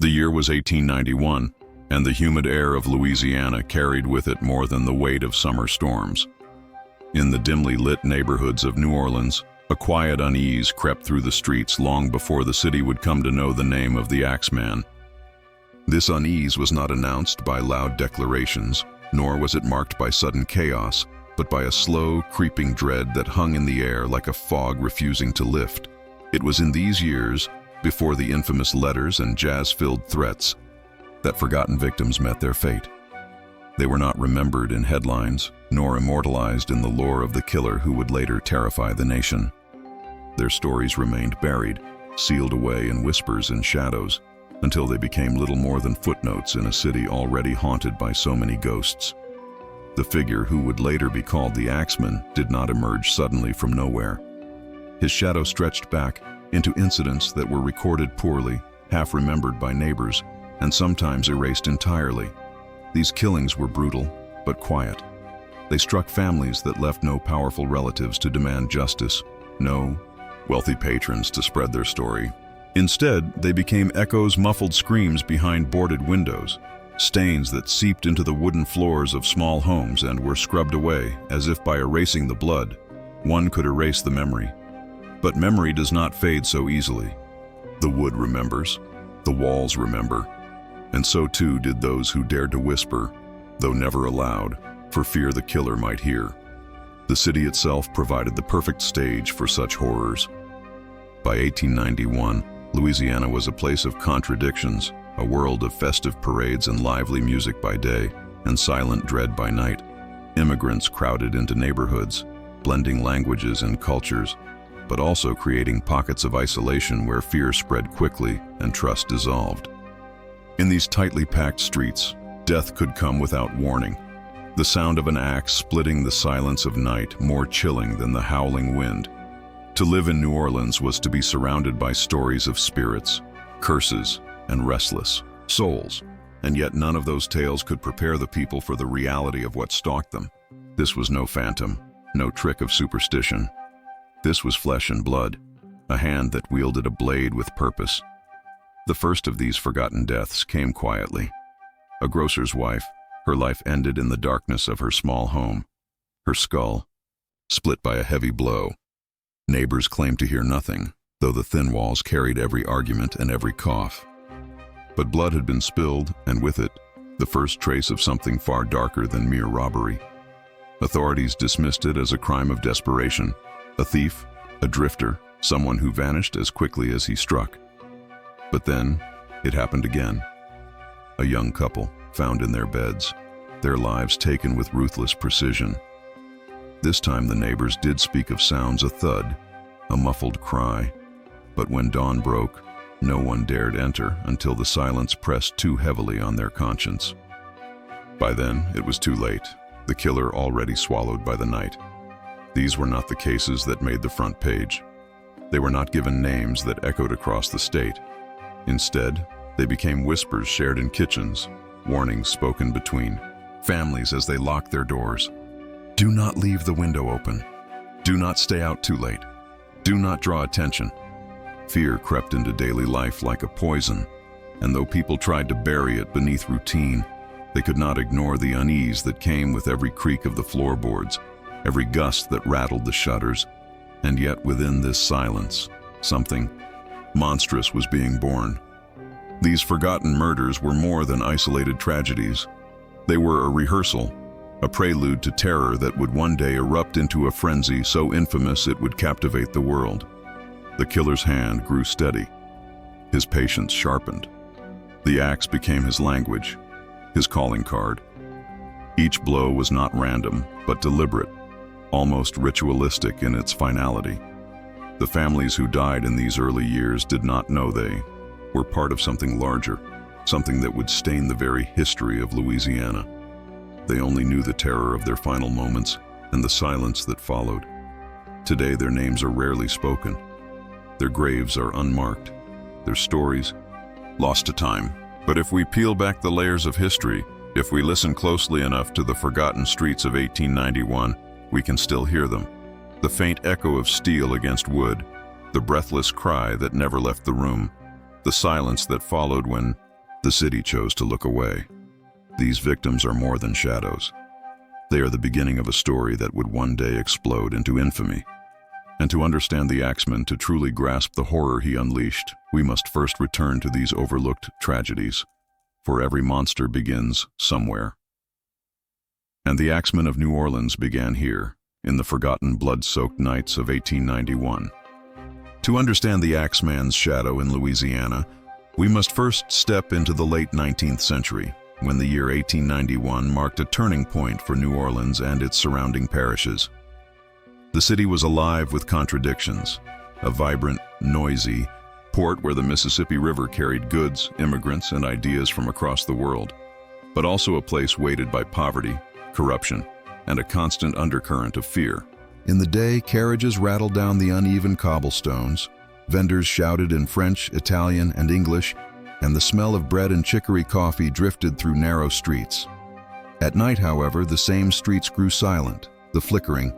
The year was 1891, and the humid air of Louisiana carried with it more than the weight of summer storms. In the dimly lit neighborhoods of New Orleans, a quiet unease crept through the streets long before the city would come to know the name of the Axeman. This unease was not announced by loud declarations, nor was it marked by sudden chaos, but by a slow, creeping dread that hung in the air like a fog refusing to lift. It was in these years, before the infamous letters and jazz-filled threats, that forgotten victims met their fate. They were not remembered in headlines, nor immortalized in the lore of the killer who would later terrify the nation. Their stories remained buried, sealed away in whispers and shadows, until they became little more than footnotes in a city already haunted by so many ghosts. The figure who would later be called the Axeman did not emerge suddenly from nowhere. His shadow stretched back into incidents that were recorded poorly, half remembered by neighbors, and sometimes erased entirely. These killings were brutal, but quiet. They struck families that left no powerful relatives to demand justice, no wealthy patrons to spread their story. Instead, they became echoes, muffled screams behind boarded windows, stains that seeped into the wooden floors of small homes and were scrubbed away as if by erasing the blood, one could erase the memory. But memory does not fade so easily. The wood remembers, the walls remember, and so too did those who dared to whisper, though never aloud, for fear the killer might hear. The city itself provided the perfect stage for such horrors. By 1891, Louisiana was a place of contradictions, a world of festive parades and lively music by day, and silent dread by night. Immigrants crowded into neighborhoods, blending languages and cultures, but also creating pockets of isolation where fear spread quickly and trust dissolved. In these tightly packed streets, death could come without warning. The sound of an axe splitting the silence of night, more chilling than the howling wind. To live in New Orleans was to be surrounded by stories of spirits, curses, and restless souls, and yet none of those tales could prepare the people for the reality of what stalked them. This was no phantom, no trick of superstition. This was flesh and blood, a hand that wielded a blade with purpose. The first of these forgotten deaths came quietly. A grocer's wife, her life ended in the darkness of her small home, her skull split by a heavy blow. Neighbors claimed to hear nothing, though the thin walls carried every argument and every cough. But blood had been spilled, and with it, the first trace of something far darker than mere robbery. Authorities dismissed it as a crime of desperation, a thief, a drifter, someone who vanished as quickly as he struck. But then, it happened again. A young couple, found in their beds, their lives taken with ruthless precision. This time the neighbors did speak of sounds, a thud, a muffled cry. But when dawn broke, no one dared enter until the silence pressed too heavily on their conscience. By then, it was too late, the killer already swallowed by the night. These were not the cases that made the front page. They were not given names that echoed across the state. Instead, they became whispers shared in kitchens, warnings spoken between families as they locked their doors. Do not leave the window open. Do not stay out too late. Do not draw attention. Fear crept into daily life like a poison, and though people tried to bury it beneath routine, they could not ignore the unease that came with every creak of the floorboards, every gust that rattled the shutters. And yet within this silence, something monstrous was being born. These forgotten murders were more than isolated tragedies. They were a rehearsal, a prelude to terror that would one day erupt into a frenzy so infamous it would captivate the world. The killer's hand grew steady. His patience sharpened. The axe became his language, his calling card. Each blow was not random, but deliberate, almost ritualistic in its finality. The families who died in these early years did not know they were part of something larger, something that would stain the very history of Louisiana. They only knew the terror of their final moments and the silence that followed. Today their names are rarely spoken. Their graves are unmarked, their stories lost to time. But if we peel back the layers of history, if we listen closely enough to the forgotten streets of 1891, we can still hear them. The faint echo of steel against wood, the breathless cry that never left the room, the silence that followed when The city chose to look away. These victims are more than shadows. They are the beginning of a story that would one day explode into infamy. And to understand the Axeman, to truly grasp the horror he unleashed, we must first return to these overlooked tragedies. For every monster begins somewhere. And the Axeman of New Orleans began here, in the forgotten blood-soaked nights of 1891. To understand the Axeman's shadow in Louisiana, we must first step into the late 19th century, when the year 1891 marked a turning point for New Orleans and its surrounding parishes. The city was alive with contradictions, a vibrant, noisy port where the Mississippi River carried goods, immigrants, and ideas from across the world, but also a place weighted by poverty, corruption, and a constant undercurrent of fear. In the day, carriages rattled down the uneven cobblestones, vendors shouted in French, Italian, and English, and the smell of bread and chicory coffee drifted through narrow streets. At night, however, the same streets grew silent, the flickering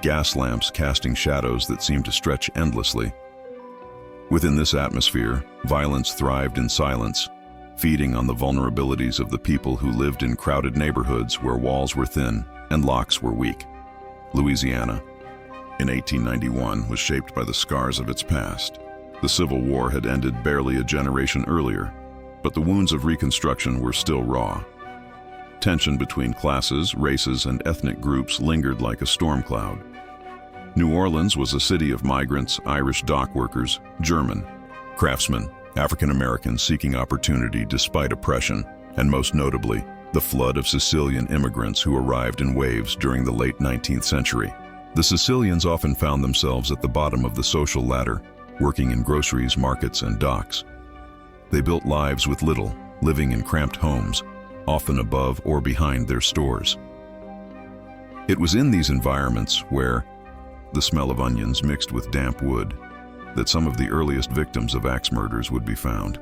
gas lamps casting shadows that seemed to stretch endlessly. Within this atmosphere, violence thrived in silence, feeding on the vulnerabilities of the people who lived in crowded neighborhoods where walls were thin and locks were weak. Louisiana, in 1891, was shaped by the scars of its past. The Civil War had ended barely a generation earlier, but the wounds of Reconstruction were still raw. Tension between classes, races, and ethnic groups lingered like a storm cloud. New Orleans was a city of migrants, Irish dock workers, German, craftsmen, African Americans seeking opportunity despite oppression, and most notably, the flood of Sicilian immigrants who arrived in waves during the late 19th century. The Sicilians often found themselves at the bottom of the social ladder, working in groceries, markets, and docks. They built lives with little, living in cramped homes, often above or behind their stores. It was in these environments where the smell of onions mixed with damp wood that some of the earliest victims of axe murders would be found.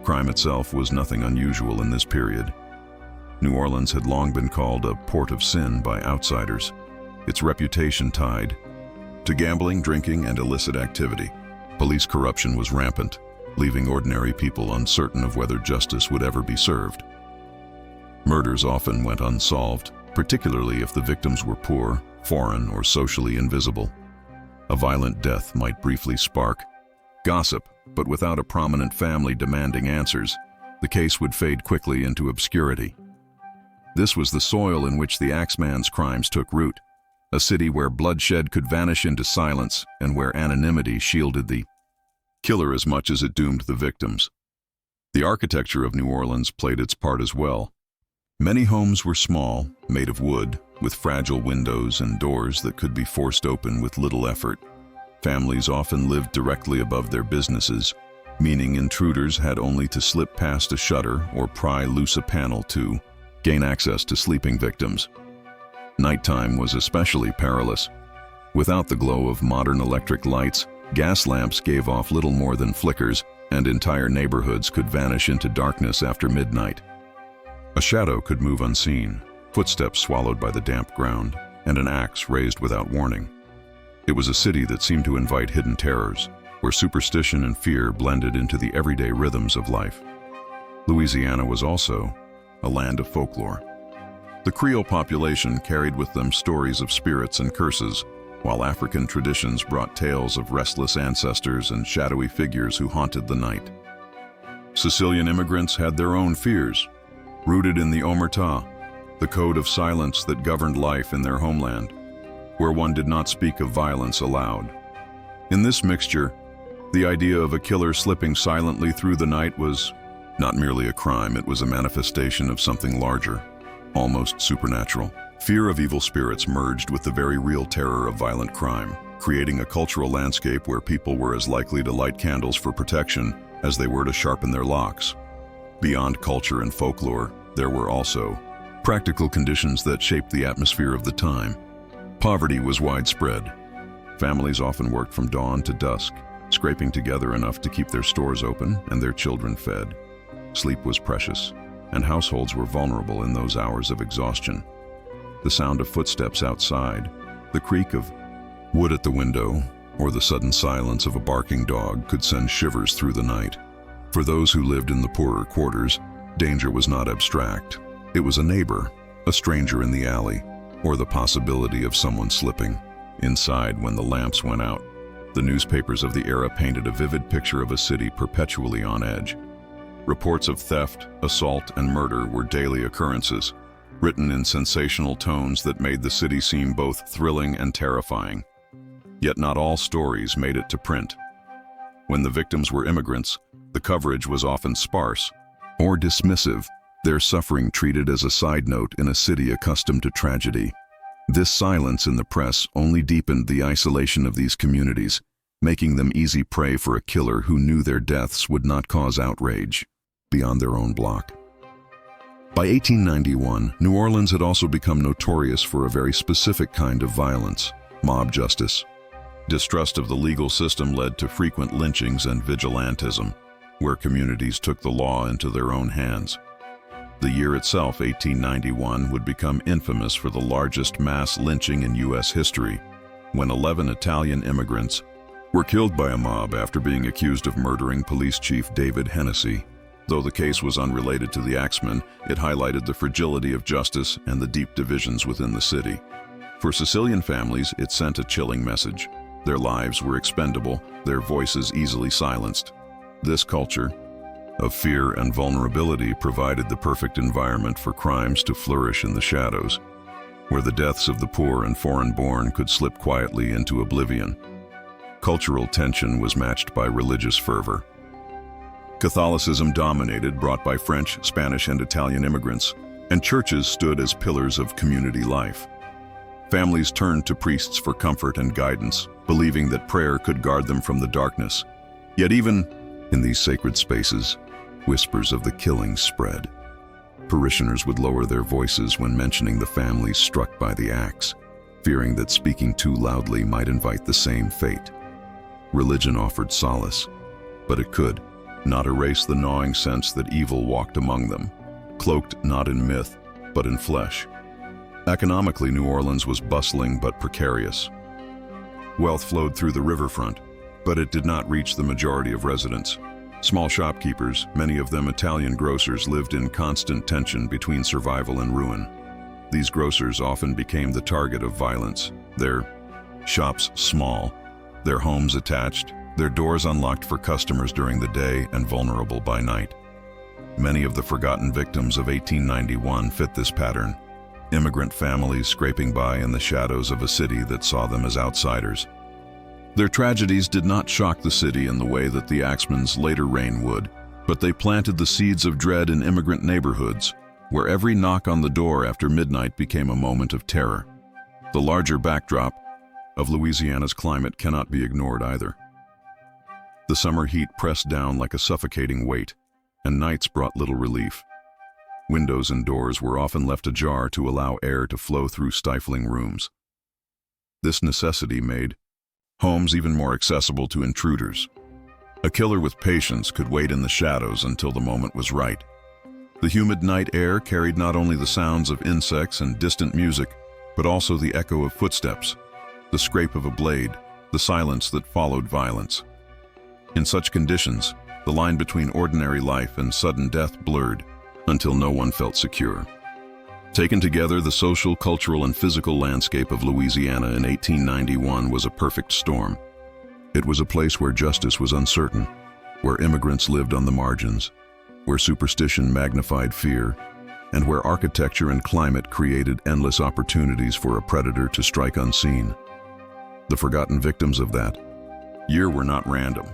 Crime itself was nothing unusual in this period. New Orleans had long been called a port of sin by outsiders, its reputation tied to gambling, drinking, and illicit activity. Police corruption was rampant, leaving ordinary people uncertain of whether justice would ever be served. Murders often went unsolved, particularly if the victims were poor, foreign, or socially invisible. A violent death might briefly spark gossip, but without a prominent family demanding answers, the case would fade quickly into obscurity. This was the soil in which the Axeman's crimes took root, a city where bloodshed could vanish into silence and where anonymity shielded the killer as much as it doomed the victims. The architecture of New Orleans played its part as well. Many homes were small, made of wood, with fragile windows and doors that could be forced open with little effort. Families often lived directly above their businesses, meaning intruders had only to slip past a shutter or pry loose a panel to gain access to sleeping victims. Nighttime was especially perilous. Without the glow of modern electric lights, gas lamps gave off little more than flickers, and entire neighborhoods could vanish into darkness after midnight. A shadow could move unseen, footsteps swallowed by the damp ground, and an axe raised without warning. It was a city that seemed to invite hidden terrors, where superstition and fear blended into the everyday rhythms of life. Louisiana was also a land of folklore. The Creole population carried with them stories of spirits and curses, while African traditions brought tales of restless ancestors and shadowy figures who haunted the night. Sicilian immigrants had their own fears, rooted in the omerta, the code of silence that governed life in their homeland, where one did not speak of violence aloud. In this mixture, the idea of a killer slipping silently through the night was not merely a crime, it was a manifestation of something larger, almost supernatural. Fear of evil spirits merged with the very real terror of violent crime, creating a cultural landscape where people were as likely to light candles for protection as they were to sharpen their locks. Beyond culture and folklore, there were also practical conditions that shaped the atmosphere of the time. Poverty was widespread. Families often worked from dawn to dusk, scraping together enough to keep their stores open and their children fed. Sleep was precious, and households were vulnerable in those hours of exhaustion. The sound of footsteps outside, the creak of wood at the window, or the sudden silence of a barking dog could send shivers through the night. For those who lived in the poorer quarters, danger was not abstract. It was a neighbor, a stranger in the alley, or the possibility of someone slipping inside when the lamps went out. The newspapers of the era painted a vivid picture of a city perpetually on edge. Reports of theft, assault, and murder were daily occurrences, written in sensational tones that made the city seem both thrilling and terrifying. Yet not all stories made it to print. When the victims were immigrants, the coverage was often sparse or dismissive, their suffering treated as a side note in a city accustomed to tragedy. This silence in the press only deepened the isolation of these communities, making them easy prey for a killer who knew their deaths would not cause outrage beyond their own block. By 1891, New Orleans had also become notorious for a very specific kind of violence: mob justice. Distrust of the legal system led to frequent lynchings and vigilantism, where communities took the law into their own hands. The year itself, 1891, would become infamous for the largest mass lynching in U.S. history, when 11 Italian immigrants were killed by a mob after being accused of murdering Police Chief David Hennessy. Though the case was unrelated to the Axeman, it highlighted the fragility of justice and the deep divisions within the city. For Sicilian families, it sent a chilling message. Their lives were expendable, their voices easily silenced. This culture of fear and vulnerability provided the perfect environment for crimes to flourish in the shadows, where the deaths of the poor and foreign-born could slip quietly into oblivion. Cultural tension was matched by religious fervor. Catholicism dominated, brought by French, Spanish, and Italian immigrants, and churches stood as pillars of community life. Families turned to priests for comfort and guidance, believing that prayer could guard them from the darkness. Yet even in these sacred spaces, whispers of the killings spread. Parishioners would lower their voices when mentioning the families struck by the axe, fearing that speaking too loudly might invite the same fate. Religion offered solace, but it could not erase the gnawing sense that evil walked among them, cloaked not in myth, but in flesh. Economically, New Orleans was bustling but precarious. Wealth flowed through the riverfront, but it did not reach the majority of residents. Small shopkeepers, many of them Italian grocers, lived in constant tension between survival and ruin. These grocers often became the target of violence, their shops small, their homes attached, their doors unlocked for customers during the day and vulnerable by night. Many of the forgotten victims of 1891 fit this pattern: immigrant families scraping by in the shadows of a city that saw them as outsiders. Their tragedies did not shock the city in the way that the Axeman's later reign would, but they planted the seeds of dread in immigrant neighborhoods, where every knock on the door after midnight became a moment of terror. The larger backdrop of Louisiana's climate cannot be ignored either. The summer heat pressed down like a suffocating weight, and nights brought little relief. Windows and doors were often left ajar to allow air to flow through stifling rooms. This necessity made homes even more accessible to intruders. A killer with patience could wait in the shadows until the moment was right. The humid night air carried not only the sounds of insects and distant music, but also the echo of footsteps, the scrape of a blade, the silence that followed violence. In such conditions, the line between ordinary life and sudden death blurred, until no one felt secure. Taken together, the social, cultural, and physical landscape of Louisiana in 1891 was a perfect storm. It was a place where justice was uncertain, where immigrants lived on the margins, where superstition magnified fear, and where architecture and climate created endless opportunities for a predator to strike unseen. The forgotten victims of that year were not random.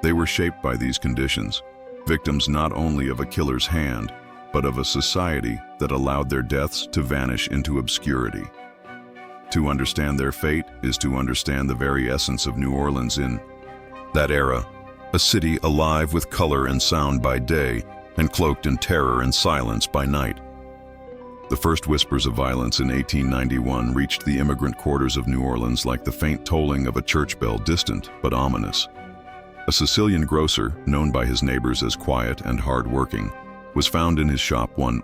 They were shaped by these conditions, victims not only of a killer's hand, but of a society that allowed their deaths to vanish into obscurity. To understand their fate is to understand the very essence of New Orleans in that era, a city alive with color and sound by day, and cloaked in terror and silence by night. The first whispers of violence in 1891 reached the immigrant quarters of New Orleans like the faint tolling of a church bell, distant but ominous. A Sicilian grocer, known by his neighbors as quiet and hard-working, was found in his shop one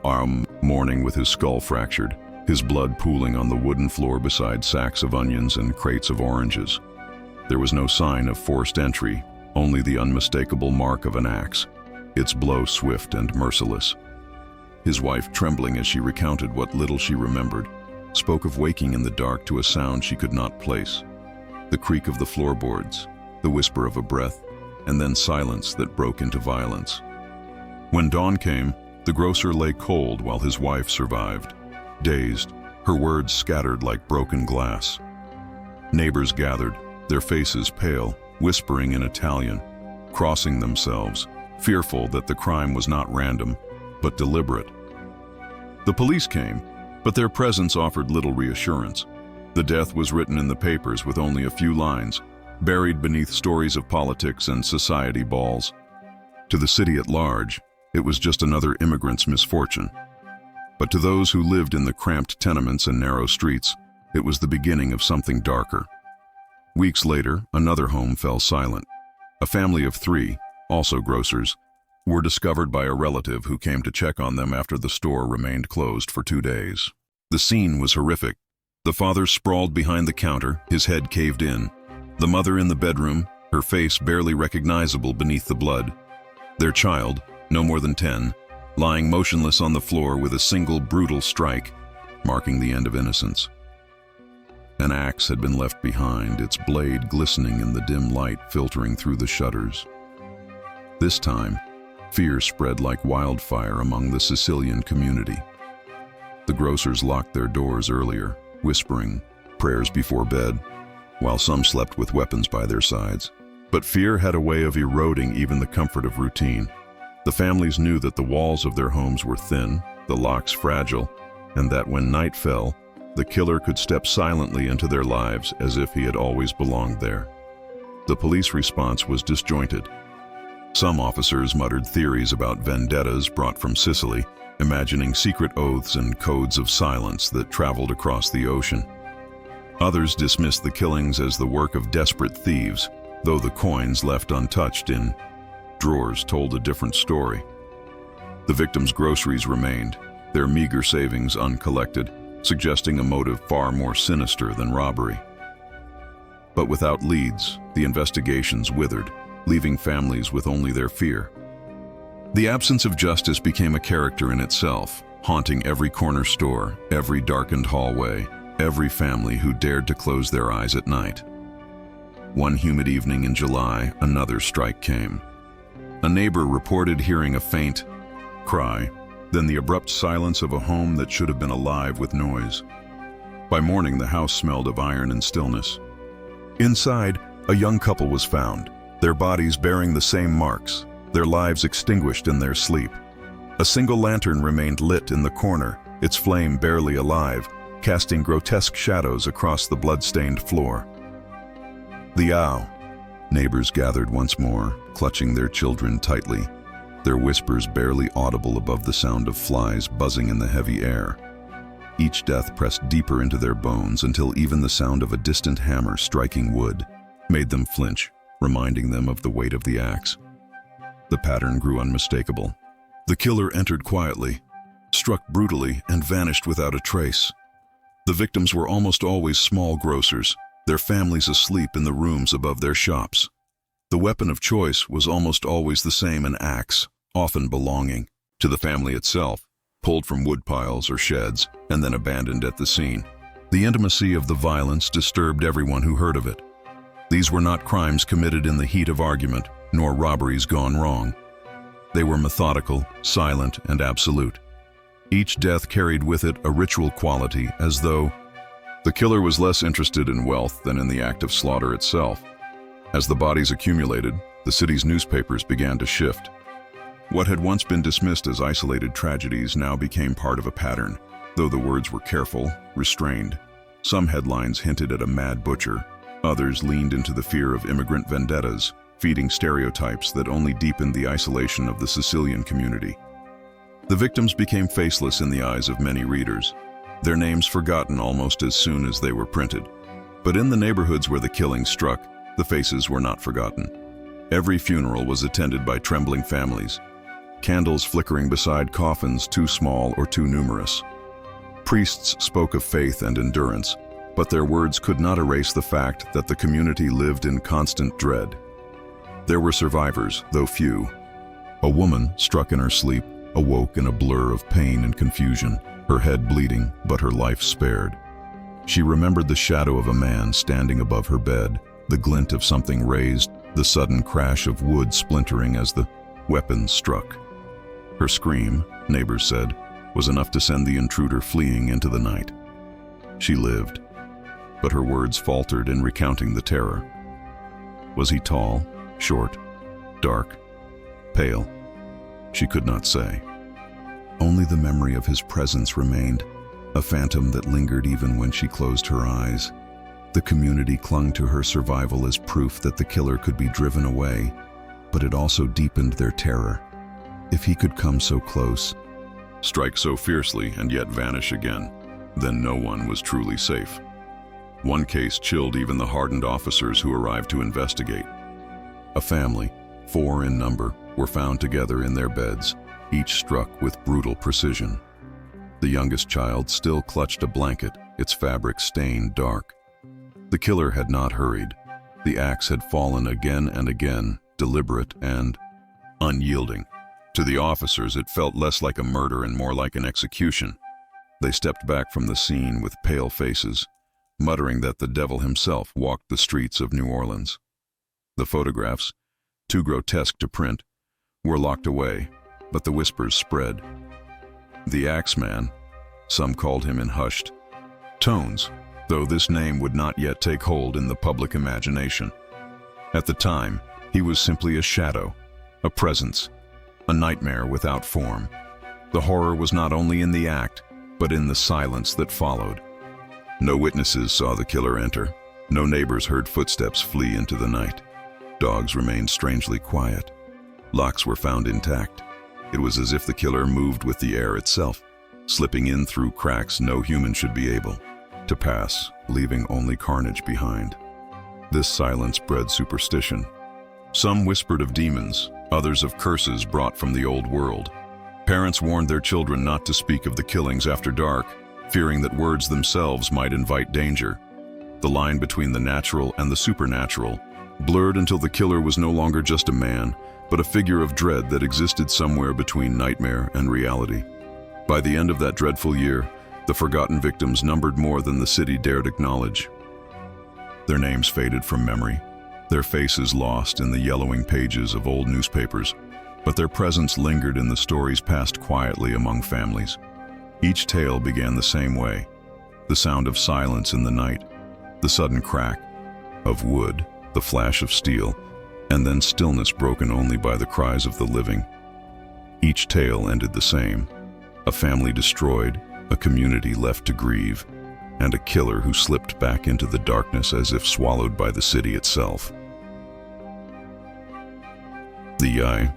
morning with his skull fractured, his blood pooling on the wooden floor beside sacks of onions and crates of oranges. There was no sign of forced entry, only the unmistakable mark of an axe, its blow swift and merciless. His wife, trembling as she recounted what little she remembered, spoke of waking in the dark to a sound she could not place. The creak of the floorboards, the whisper of a breath, and then silence that broke into violence. When dawn came, the grocer lay cold while his wife survived. Dazed, her words scattered like broken glass. Neighbors gathered, their faces pale, whispering in Italian, crossing themselves, fearful that the crime was not random, but deliberate. The police came, but their presence offered little reassurance. The death was written in the papers with only a few lines, buried beneath stories of politics and society balls. To the city at large, it was just another immigrant's misfortune. But to those who lived in the cramped tenements and narrow streets, it was the beginning of something darker. Weeks later, another home fell silent. A family of 3, also grocers, were discovered by a relative who came to check on them after the store remained closed for 2 days. The scene was horrific. The father sprawled behind the counter, his head caved in. The mother in the bedroom, her face barely recognizable beneath the blood. Their child, no more than 10, lying motionless on the floor with a single brutal strike, marking the end of innocence. An axe had been left behind, its blade glistening in the dim light filtering through the shutters. This time, fear spread like wildfire among the Sicilian community. The grocers locked their doors earlier, whispering prayers before bed, while some slept with weapons by their sides. But fear had a way of eroding even the comfort of routine. The families knew that the walls of their homes were thin, the locks fragile, and that when night fell, the killer could step silently into their lives as if he had always belonged there. The police response was disjointed. Some officers muttered theories about vendettas brought from Sicily, imagining secret oaths and codes of silence that traveled across the ocean. Others dismissed the killings as the work of desperate thieves, though the coins left untouched in drawers told a different story. The victims' groceries remained, their meager savings uncollected, suggesting a motive far more sinister than robbery. But without leads, the investigations withered, leaving families with only their fear. The absence of justice became a character in itself, haunting every corner store, every darkened hallway, every family who dared to close their eyes at night. One humid evening in July, another strike came. A neighbor reported hearing a faint cry, then the abrupt silence of a home that should have been alive with noise. By morning, the house smelled of iron and stillness. Inside, a young couple was found, their bodies bearing the same marks, their lives extinguished in their sleep. A single lantern remained lit in the corner, its flame barely alive, casting grotesque shadows across the blood-stained floor. The owl. Neighbors gathered once more, clutching their children tightly, their whispers barely audible above the sound of flies buzzing in the heavy air. Each death pressed deeper into their bones until even the sound of a distant hammer striking wood made them flinch, reminding them of the weight of the axe. The pattern grew unmistakable. The killer entered quietly, struck brutally, and vanished without a trace. The victims were almost always small grocers, their families asleep in the rooms above their shops. The weapon of choice was almost always the same, an axe, often belonging to the family itself, pulled from wood piles or sheds, and then abandoned at the scene. The intimacy of the violence disturbed everyone who heard of it. These were not crimes committed in the heat of argument, nor robberies gone wrong. They were methodical, silent, and absolute. Each death carried with it a ritual quality, as though the killer was less interested in wealth than in the act of slaughter itself. As the bodies accumulated, the city's newspapers began to shift. What had once been dismissed as isolated tragedies now became part of a pattern, though the words were careful, restrained. Some headlines hinted at a mad butcher, others leaned into the fear of immigrant vendettas, feeding stereotypes that only deepened the isolation of the Sicilian community. The victims became faceless in the eyes of many readers, their names forgotten almost as soon as they were printed. But in the neighborhoods where the killings struck, the faces were not forgotten. Every funeral was attended by trembling families, candles flickering beside coffins too small or too numerous. Priests spoke of faith and endurance, but their words could not erase the fact that the community lived in constant dread. There were survivors, though few. A woman, struck in her sleep, awoke in a blur of pain and confusion, her head bleeding, but her life spared. She remembered the shadow of a man standing above her bed, the glint of something raised, the sudden crash of wood splintering as the weapon struck. Her scream, neighbors said, was enough to send the intruder fleeing into the night. She lived, but her words faltered in recounting the terror. Was he tall, short, dark, pale? She could not say. Only the memory of his presence remained, a phantom that lingered even when she closed her eyes. The community clung to her survival as proof that the killer could be driven away, but it also deepened their terror. If he could come so close, strike so fiercely and yet vanish again, then no one was truly safe. One case chilled even the hardened officers who arrived to investigate. A family, 4 in number, were found together in their beds, each struck with brutal precision. The youngest child still clutched a blanket, its fabric stained dark. The killer had not hurried. The axe had fallen again and again, deliberate and unyielding. To the officers, it felt less like a murder and more like an execution. They stepped back from the scene with pale faces, muttering that the devil himself walked the streets of New Orleans. The photographs, too grotesque to print, were locked away, but the whispers spread. The Axeman, some called him in hushed tones, though this name would not yet take hold in the public imagination. At the time, he was simply a shadow, a presence, a nightmare without form. The horror was not only in the act, but in the silence that followed. No witnesses saw the killer enter. No neighbors heard footsteps flee into the night. Dogs remained strangely quiet. Locks were found intact. It was as if the killer moved with the air itself, slipping in through cracks no human should be able to pass, leaving only carnage behind. This silence bred superstition. Some whispered of demons, others of curses brought from the old world. Parents warned their children not to speak of the killings after dark, fearing that words themselves might invite danger. The line between the natural and the supernatural blurred until the killer was no longer just a man, but a figure of dread that existed somewhere between nightmare and reality. By the end of that dreadful year, the forgotten victims numbered more than the city dared acknowledge. Their names faded from memory, their faces lost in the yellowing pages of old newspapers, but their presence lingered in the stories passed quietly among families. Each tale began the same way: the sound of silence in the night, the sudden crack of wood, the flash of steel, and then stillness broken only by the cries of the living. Each tale ended the same: a family destroyed, a community left to grieve, and a killer who slipped back into the darkness as if swallowed by the city itself. The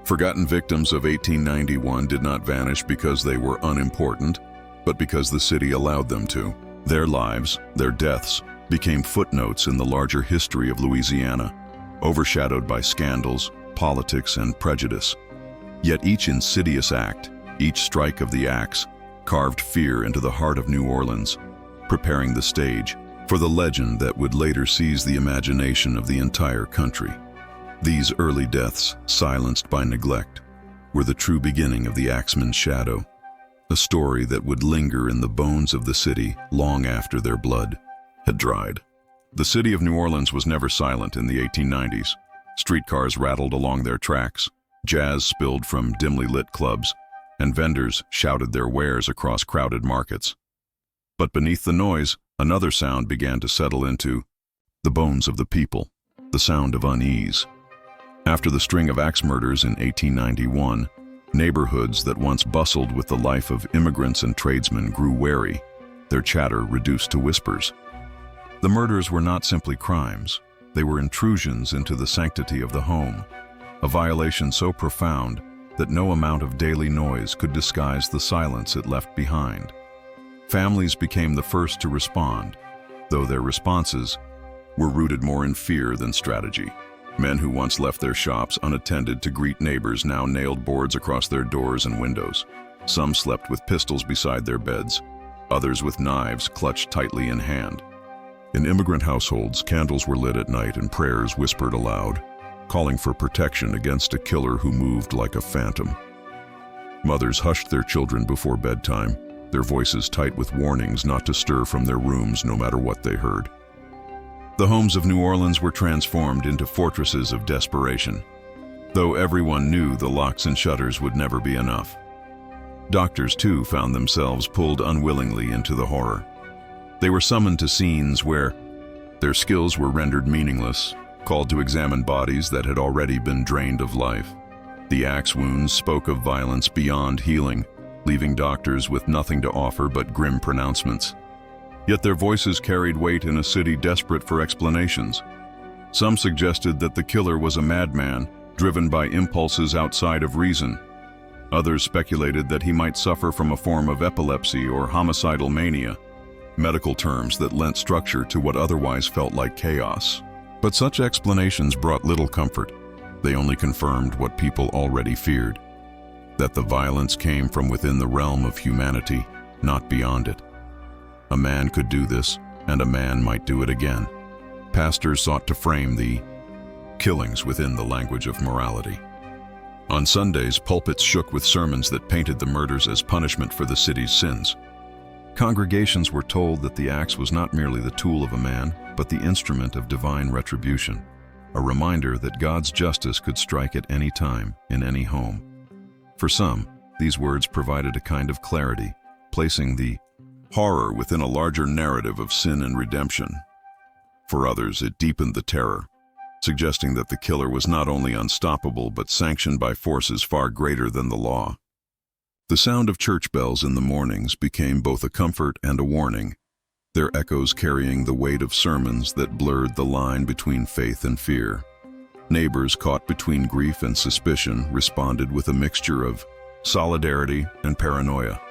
forgotten victims of 1891 did not vanish because they were unimportant, but because the city allowed them to. Their lives, their deaths, became footnotes in the larger history of Louisiana, overshadowed by scandals, politics, and prejudice. Yet each insidious act, each strike of the axe, carved fear into the heart of New Orleans, preparing the stage for the legend that would later seize the imagination of the entire country. These early deaths, silenced by neglect, were the true beginning of the Axeman's shadow, a story that would linger in the bones of the city long after their blood had dried. The city of New Orleans was never silent in the 1890s. Streetcars rattled along their tracks, jazz spilled from dimly lit clubs, and vendors shouted their wares across crowded markets. But beneath the noise, another sound began to settle into the bones of the people, the sound of unease. After the string of axe murders in 1891, neighborhoods that once bustled with the life of immigrants and tradesmen grew wary, their chatter reduced to whispers. The murders were not simply crimes, they were intrusions into the sanctity of the home, a violation so profound that no amount of daily noise could disguise the silence it left behind. Families became the first to respond, though their responses were rooted more in fear than strategy. Men who once left their shops unattended to greet neighbors now nailed boards across their doors and windows. Some slept with pistols beside their beds, others with knives clutched tightly in hand. In immigrant households, candles were lit at night and prayers whispered aloud. calling for protection against a killer who moved like a phantom. Mothers hushed their children before bedtime, their voices tight with warnings not to stir from their rooms no matter what they heard. The homes of New Orleans were transformed into fortresses of desperation, though everyone knew the locks and shutters would never be enough. Doctors, too, found themselves pulled unwillingly into the horror. They were summoned to scenes where their skills were rendered meaningless, called to examine bodies that had already been drained of life. The axe wounds spoke of violence beyond healing, leaving doctors with nothing to offer but grim pronouncements. Yet their voices carried weight in a city desperate for explanations. Some suggested that the killer was a madman, driven by impulses outside of reason. Others speculated that he might suffer from a form of epilepsy or homicidal mania, medical terms that lent structure to what otherwise felt like chaos. But such explanations brought little comfort. They only confirmed what people already feared, that the violence came from within the realm of humanity, not beyond it. A man could do this, and a man might do it again. Pastors sought to frame the killings within the language of morality. On Sundays, pulpits shook with sermons that painted the murders as punishment for the city's sins. Congregations were told that the axe was not merely the tool of a man, but the instrument of divine retribution, a reminder that God's justice could strike at any time, in any home. For some, these words provided a kind of clarity, placing the horror within a larger narrative of sin and redemption. For others, it deepened the terror, suggesting that the killer was not only unstoppable but sanctioned by forces far greater than the law. The sound of church bells in the mornings became both a comfort and a warning, their echoes carrying the weight of sermons that blurred the line between faith and fear. Neighbors caught between grief and suspicion responded with a mixture of solidarity and paranoia.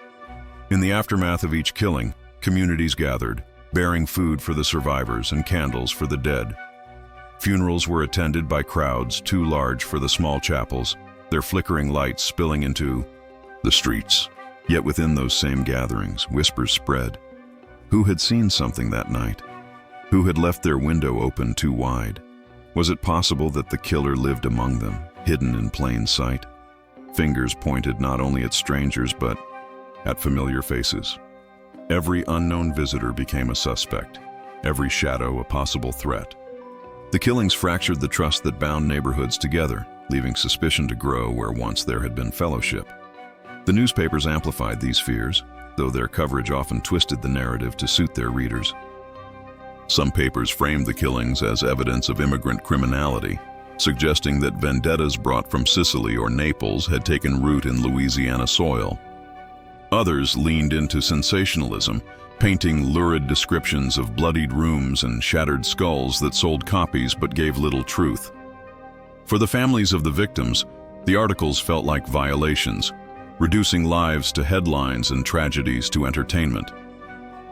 In the aftermath of each killing, communities gathered, bearing food for the survivors and candles for the dead. Funerals were attended by crowds too large for the small chapels, their flickering lights spilling into the streets. Yet within those same gatherings, whispers spread. Who had seen something that night? Who had left their window open too wide? Was it possible that the killer lived among them, hidden in plain sight? Fingers pointed not only at strangers but at familiar faces. Every unknown visitor became a suspect, every shadow a possible threat. The killings fractured the trust that bound neighborhoods together, leaving suspicion to grow where once there had been fellowship. The newspapers amplified these fears, though their coverage often twisted the narrative to suit their readers. Some papers framed the killings as evidence of immigrant criminality, suggesting that vendettas brought from Sicily or Naples had taken root in Louisiana soil. Others leaned into sensationalism, painting lurid descriptions of bloodied rooms and shattered skulls that sold copies but gave little truth. For the families of the victims, the articles felt like violations, reducing lives to headlines and tragedies to entertainment.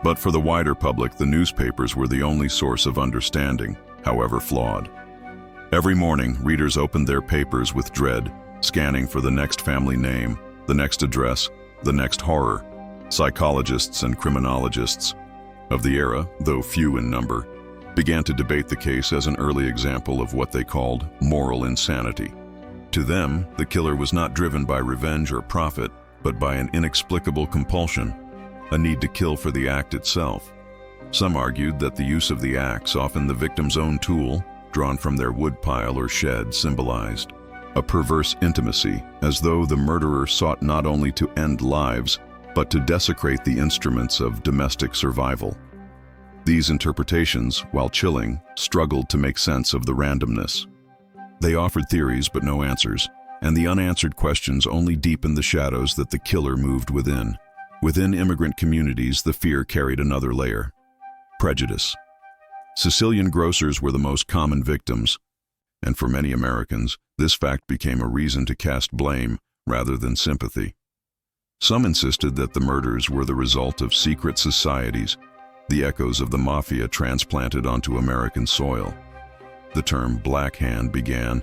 But for the wider public, the newspapers were the only source of understanding, however flawed. Every morning, readers opened their papers with dread, scanning for the next family name, the next address, the next horror. Psychologists and criminologists of the era, though few in number, began to debate the case as an early example of what they called moral insanity. To them, the killer was not driven by revenge or profit, but by an inexplicable compulsion, a need to kill for the act itself. Some argued that the use of the axe, often the victim's own tool, drawn from their woodpile or shed, symbolized a perverse intimacy, as though the murderer sought not only to end lives, but to desecrate the instruments of domestic survival. These interpretations, while chilling, struggled to make sense of the randomness. They offered theories but no answers, and the unanswered questions only deepened the shadows that the killer moved within. Within immigrant communities, the fear carried another layer: prejudice. Sicilian grocers were the most common victims, and for many Americans, this fact became a reason to cast blame rather than sympathy. Some insisted that the murders were the result of secret societies, the echoes of the mafia transplanted onto American soil. The term "Black Hand" began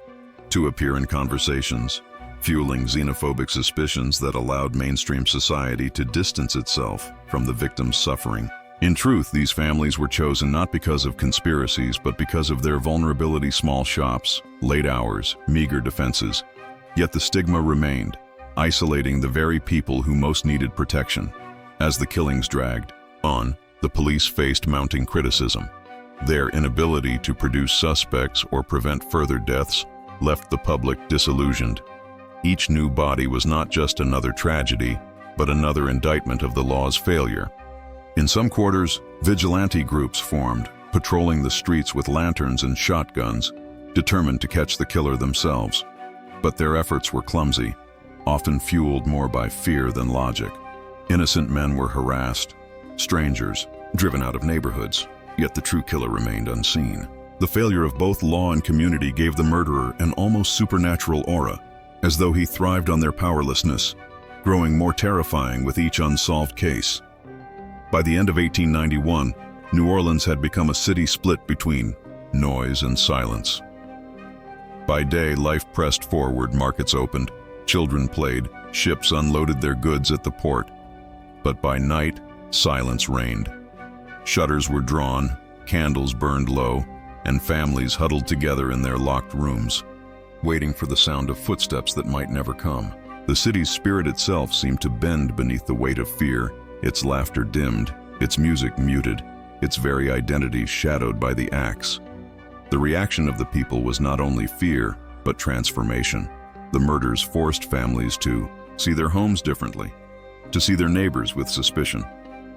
to appear in conversations, fueling xenophobic suspicions that allowed mainstream society to distance itself from the victims' suffering. In truth, these families were chosen not because of conspiracies, but because of their vulnerability: small shops, late hours, meager defenses. Yet the stigma remained, isolating the very people who most needed protection. As the killings dragged on, the police faced mounting criticism. Their inability to produce suspects or prevent further deaths left the public disillusioned. Each new body was not just another tragedy, but another indictment of the law's failure. In some quarters, vigilante groups formed, patrolling the streets with lanterns and shotguns, determined to catch the killer themselves. But their efforts were clumsy, often fueled more by fear than logic. Innocent men were harassed, strangers driven out of neighborhoods, yet the true killer remained unseen. The failure of both law and community gave the murderer an almost supernatural aura, as though he thrived on their powerlessness, growing more terrifying with each unsolved case. By the end of 1891, New Orleans had become a city split between noise and silence. By day, life pressed forward, markets opened, children played, ships unloaded their goods at the port. But by night, silence reigned. Shutters were drawn, candles burned low, and families huddled together in their locked rooms, waiting for the sound of footsteps that might never come. The city's spirit itself seemed to bend beneath the weight of fear, its laughter dimmed, its music muted, its very identity shadowed by the axe. The reaction of the people was not only fear, but transformation. The murders forced families to see their homes differently, to see their neighbors with suspicion,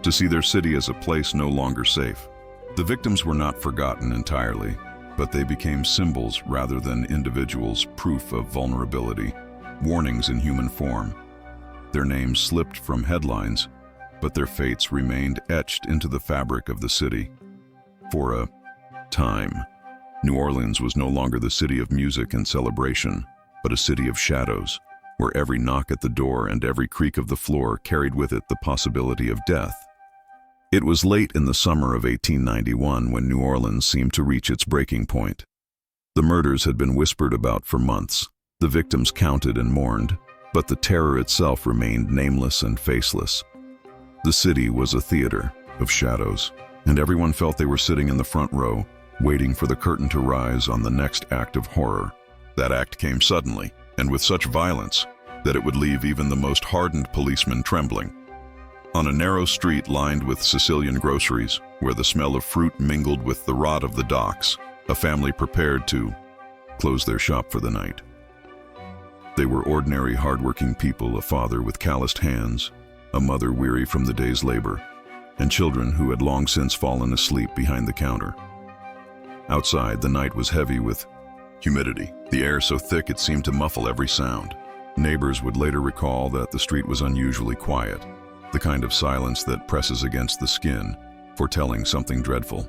to see their city as a place no longer safe. The victims were not forgotten entirely, but they became symbols rather than individuals, proof of vulnerability, warnings in human form. Their names slipped from headlines, but their fates remained etched into the fabric of the city. For a time, New Orleans was no longer the city of music and celebration, but a city of shadows, where every knock at the door and every creak of the floor carried with it the possibility of death. It was late in the summer of 1891 when New Orleans seemed to reach its breaking point. The murders had been whispered about for months, the victims counted and mourned, but the terror itself remained nameless and faceless. The city was a theater of shadows, and everyone felt they were sitting in the front row, waiting for the curtain to rise on the next act of horror. That act came suddenly, and with such violence that it would leave even the most hardened policeman trembling. On a narrow street lined with Sicilian groceries, where the smell of fruit mingled with the rot of the docks, a family prepared to close their shop for the night. They were ordinary, hardworking people, a father with calloused hands, a mother weary from the day's labor, and children who had long since fallen asleep behind the counter. Outside, the night was heavy with humidity, the air so thick it seemed to muffle every sound. Neighbors would later recall that the street was unusually quiet, the kind of silence that presses against the skin, foretelling something dreadful.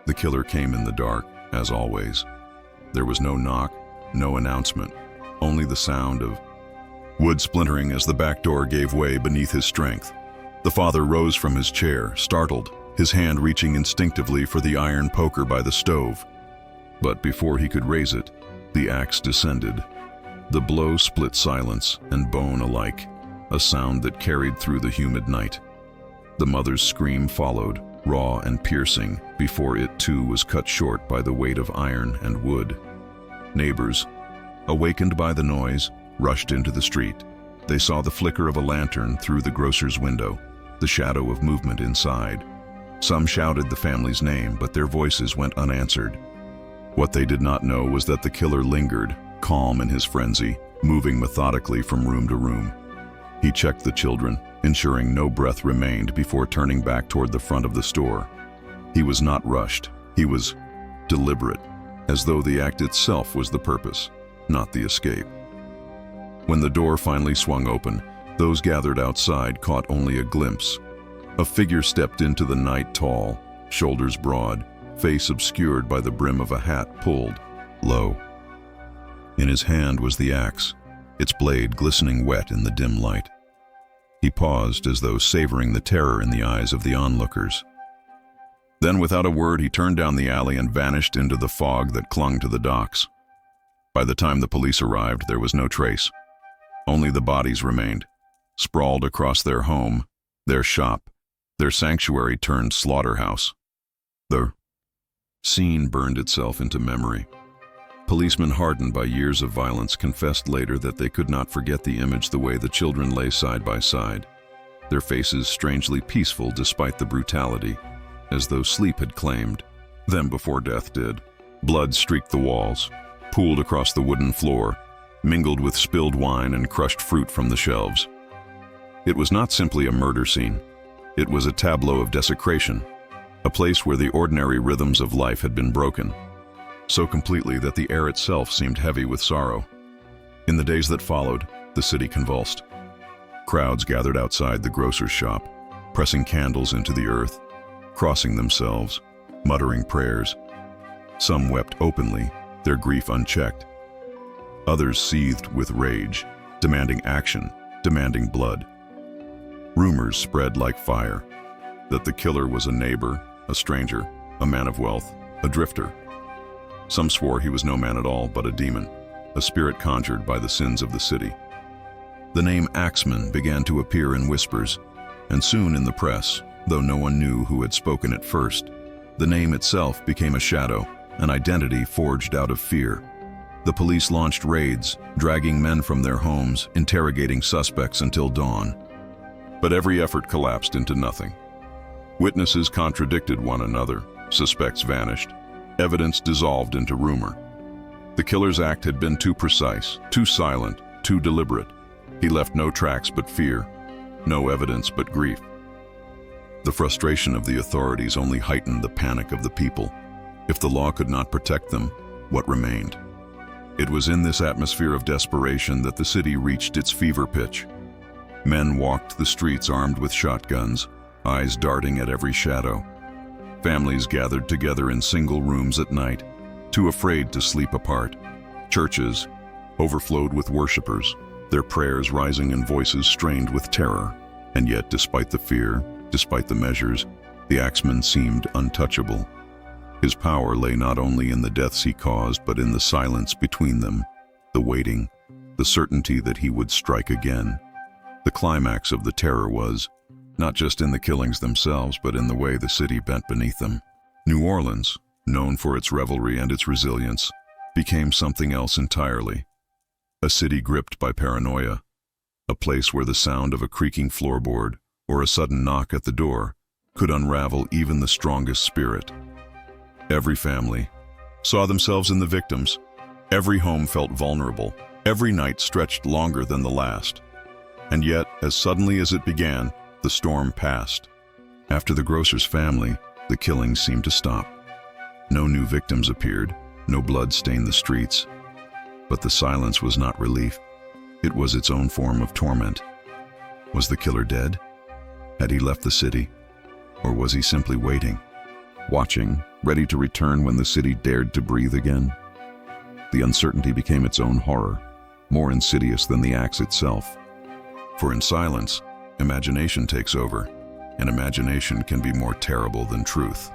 The killer came in the dark, as always. There was no knock, no announcement, only the sound of wood splintering as the back door gave way beneath his strength. The father rose from his chair, startled, his hand reaching instinctively for the iron poker by the stove. But before he could raise it, the axe descended. The blow split silence and bone alike, a sound that carried through the humid night. The mother's scream followed, raw and piercing, before it too was cut short by the weight of iron and wood. Neighbors, awakened by the noise, rushed into the street. They saw the flicker of a lantern through the grocer's window, the shadow of movement inside. Some shouted the family's name, but their voices went unanswered. What they did not know was that the killer lingered, calm in his frenzy, moving methodically from room to room. He checked the children, ensuring no breath remained before turning back toward the front of the store. He was not rushed. He was deliberate, as though the act itself was the purpose, not the escape. When the door finally swung open, those gathered outside caught only a glimpse. A figure stepped into the night, tall, shoulders broad, face obscured by the brim of a hat pulled low. In his hand was the axe, its blade glistening wet in the dim light. He paused as though savoring the terror in the eyes of the onlookers. Then, without a word, he turned down the alley and vanished into the fog that clung to the docks. By the time the police arrived, there was no trace. Only the bodies remained, sprawled across their home, their shop, Their sanctuary turned slaughterhouse. The scene burned itself into memory. Policemen hardened by years of violence confessed later that they could not forget the image the way the children lay side by side, their faces strangely peaceful despite the brutality, as though sleep had claimed them before death did. Blood streaked the walls, pooled across the wooden floor, mingled with spilled wine and crushed fruit from the shelves. It was not simply a murder scene. It was a tableau of desecration, a place where the ordinary rhythms of life had been broken, so completely that the air itself seemed heavy with sorrow. In the days that followed, the city convulsed. Crowds gathered outside the grocer's shop, pressing candles into the earth, crossing themselves, muttering prayers. Some wept openly, their grief unchecked. Others seethed with rage, demanding action, demanding blood. Rumors spread like fire that the killer was a neighbor, a stranger, a man of wealth, a drifter. Some swore he was no man at all, but a demon, a spirit conjured by the sins of the city. The name Axeman began to appear in whispers, and soon in the press, though no one knew who had spoken it first. The name itself became a shadow, an identity forged out of fear. The police launched raids, dragging men from their homes, interrogating suspects until dawn. But every effort collapsed into nothing. Witnesses contradicted one another, suspects vanished, evidence dissolved into rumor. The killer's act had been too precise, too silent, too deliberate. He left no tracks but fear, no evidence but grief. The frustration of the authorities only heightened the panic of the people. If the law could not protect them, what remained? It was in this atmosphere of desperation that the city reached its fever pitch. Men walked the streets armed with shotguns, eyes darting at every shadow. Families gathered together in single rooms at night, too afraid to sleep apart. Churches overflowed with worshipers, their prayers rising in voices strained with terror. And yet, despite the fear, despite the measures, the Axeman seemed untouchable. His power lay not only in the deaths he caused, but in the silence between them, the waiting, the certainty that he would strike again. The climax of the terror was not just in the killings themselves, but in the way the city bent beneath them. New Orleans, known for its revelry and its resilience, became something else entirely. A city gripped by paranoia, a place where the sound of a creaking floorboard or a sudden knock at the door could unravel even the strongest spirit. Every family saw themselves in the victims. Every home felt vulnerable. Every night stretched longer than the last. And yet, as suddenly as it began, the storm passed. After the grocer's family, the killings seemed to stop. No new victims appeared, no blood stained the streets. But the silence was not relief. It was its own form of torment. Was the killer dead? Had he left the city? Or was he simply waiting, watching, ready to return when the city dared to breathe again? The uncertainty became its own horror, more insidious than the axe itself. For in silence, imagination takes over, and imagination can be more terrible than truth.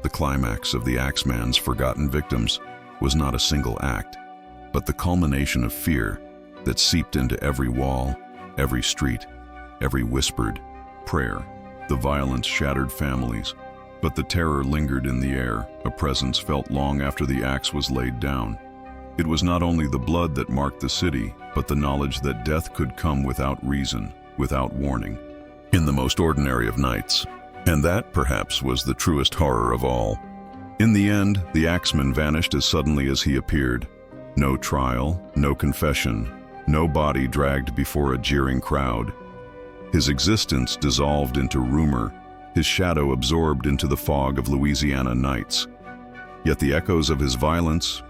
The climax of the Axeman's forgotten victims was not a single act, but the culmination of fear that seeped into every wall, every street, every whispered prayer. The violence shattered families, but the terror lingered in the air, a presence felt long after the axe was laid down. It was not only the blood that marked the city, but the knowledge that death could come without reason, without warning, in the most ordinary of nights. And that, perhaps, was the truest horror of all. In the end, the Axeman vanished as suddenly as he appeared. No trial, no confession, no body dragged before a jeering crowd. His existence dissolved into rumor, his shadow absorbed into the fog of Louisiana nights. Yet the echoes of his violence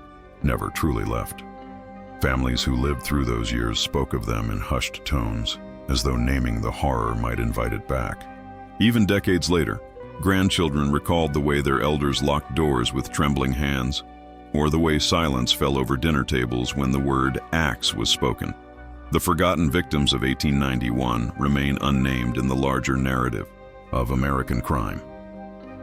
never truly left. Families who lived through those years spoke of them in hushed tones, as though naming the horror might invite it back. Even decades later, grandchildren recalled the way their elders locked doors with trembling hands, or the way silence fell over dinner tables when the word axe was spoken. The forgotten victims of 1891 remain unnamed in the larger narrative of American crime.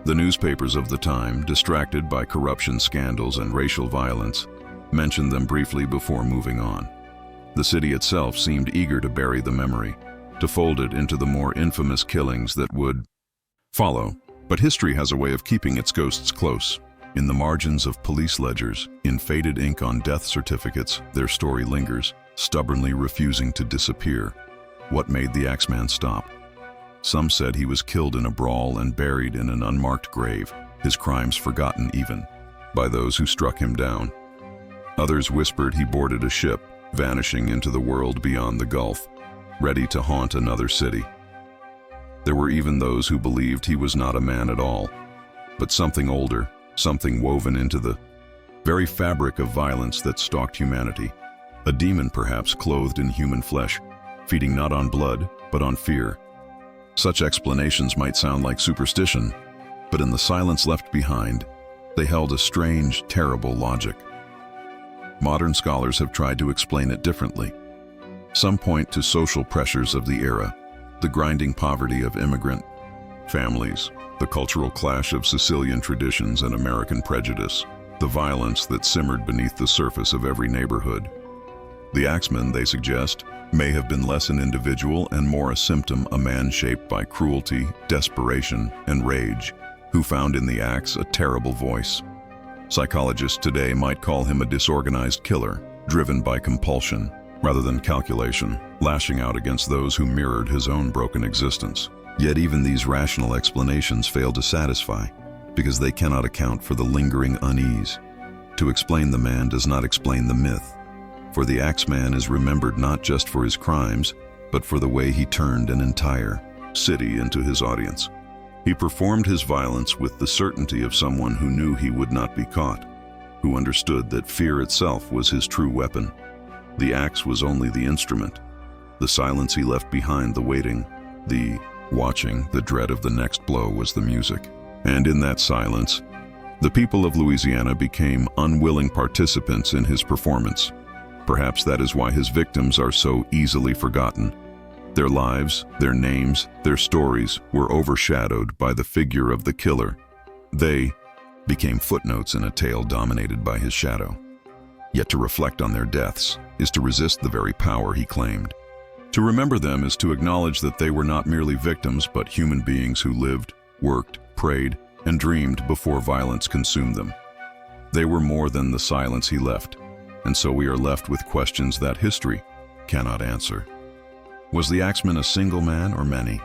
The newspapers of the time, distracted by corruption scandals and racial violence, mentioned them briefly before moving on. The city itself seemed eager to bury the memory, to fold it into the more infamous killings that would follow, but history has a way of keeping its ghosts close. In the margins of police ledgers, in faded ink on death certificates, their story lingers, stubbornly refusing to disappear. What made the Axeman stop? Some said he was killed in a brawl and buried in an unmarked grave, his crimes forgotten even by those who struck him down. Others whispered he boarded a ship, vanishing into the world beyond the Gulf, ready to haunt another city. There were even those who believed he was not a man at all, but something older, something woven into the very fabric of violence that stalked humanity. A demon perhaps clothed in human flesh, feeding not on blood, but on fear. Such explanations might sound like superstition, but in the silence left behind, they held a strange, terrible logic. Modern scholars have tried to explain it differently. Some point to social pressures of the era, the grinding poverty of immigrant families, the cultural clash of Sicilian traditions and American prejudice, the violence that simmered beneath the surface of every neighborhood. The Axeman, they suggest, may have been less an individual and more a symptom, a man shaped by cruelty, desperation, and rage, who found in the axe a terrible voice. Psychologists today might call him a disorganized killer, driven by compulsion rather than calculation, lashing out against those who mirrored his own broken existence. Yet even these rational explanations fail to satisfy, because they cannot account for the lingering unease. To explain the man does not explain the myth, for the Axeman is remembered not just for his crimes, but for the way he turned an entire city into his audience. He performed his violence with the certainty of someone who knew he would not be caught, who understood that fear itself was his true weapon. The axe was only the instrument. The silence he left behind, the waiting, the watching, the dread of the next blow was the music. And in that silence, the people of Louisiana became unwilling participants in his performance. Perhaps that is why his victims are so easily forgotten. Their lives, their names, their stories were overshadowed by the figure of the killer. They became footnotes in a tale dominated by his shadow. Yet to reflect on their deaths is to resist the very power he claimed. To remember them is to acknowledge that they were not merely victims, but human beings who lived, worked, prayed, and dreamed before violence consumed them. They were more than the silence he left, and so we are left with questions that history cannot answer. Was the Axeman a single man or many?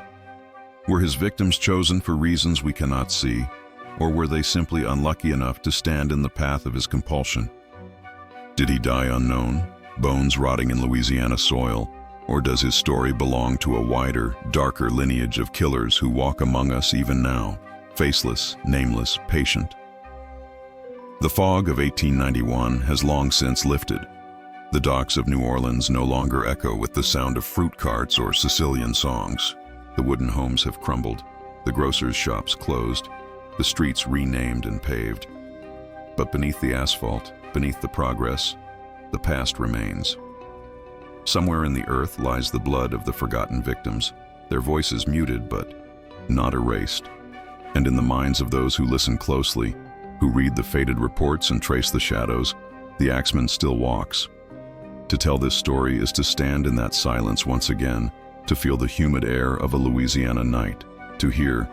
Were his victims chosen for reasons we cannot see, or were they simply unlucky enough to stand in the path of his compulsion? Did he die unknown, bones rotting in Louisiana soil, or does his story belong to a wider, darker lineage of killers who walk among us even now, faceless, nameless, patient? The fog of 1891 has long since lifted. The docks of New Orleans no longer echo with the sound of fruit carts or Sicilian songs. The wooden homes have crumbled, the grocers' shops closed, the streets renamed and paved. But beneath the asphalt, beneath the progress, the past remains. Somewhere in the earth lies the blood of the forgotten victims, their voices muted but not erased. And in the minds of those who listen closely, who read the faded reports and trace the shadows, the Axeman still walks. To tell this story is to stand in that silence once again, to feel the humid air of a Louisiana night, to hear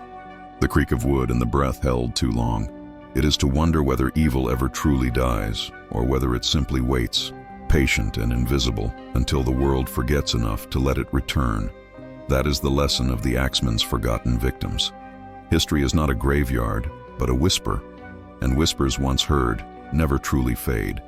the creak of wood and the breath held too long. It is to wonder whether evil ever truly dies, or whether it simply waits, patient and invisible, until the world forgets enough to let it return. That is the lesson of the Axeman's forgotten victims. History is not a graveyard, but a whisper, and whispers once heard never truly fade.